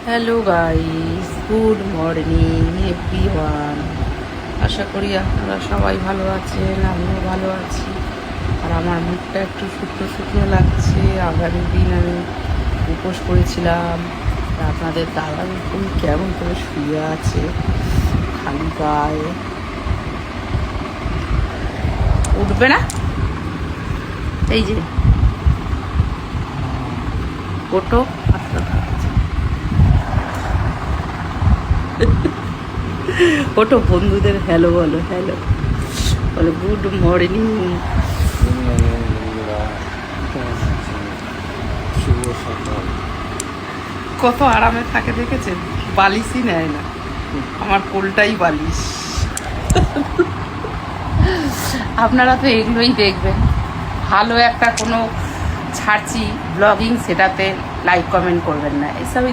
Hello guys, good morning everyone. আশা করি আপনারা সবাই ভালো আছেন, আমিও ভালো আছি। আর আমার মুখটা একটু শুকনো শুকনো লাগছে। আগামী দিন আমি উপোস করেছিলাম। আপনাদের দাদা দেখুন কেমন করে শুয়ে আছে খালি গায়ে। উঠবে না, এই যে ওটো ওটো বন্ধুদের হ্যালো বলো, হ্যালো বলো, গুড মর্নিং। শুভ সকাল। কত আরামে থাকে দেখেছেন, বালিশই নেয় না, আমার কোলটাই বালিশ। আপনারা তো এগুলোই দেখবেন। ভালো একটা কোনো ছাড়ছি ব্লগিং, সেটাতে লাইক কমেন্ট করবেন না, এসবই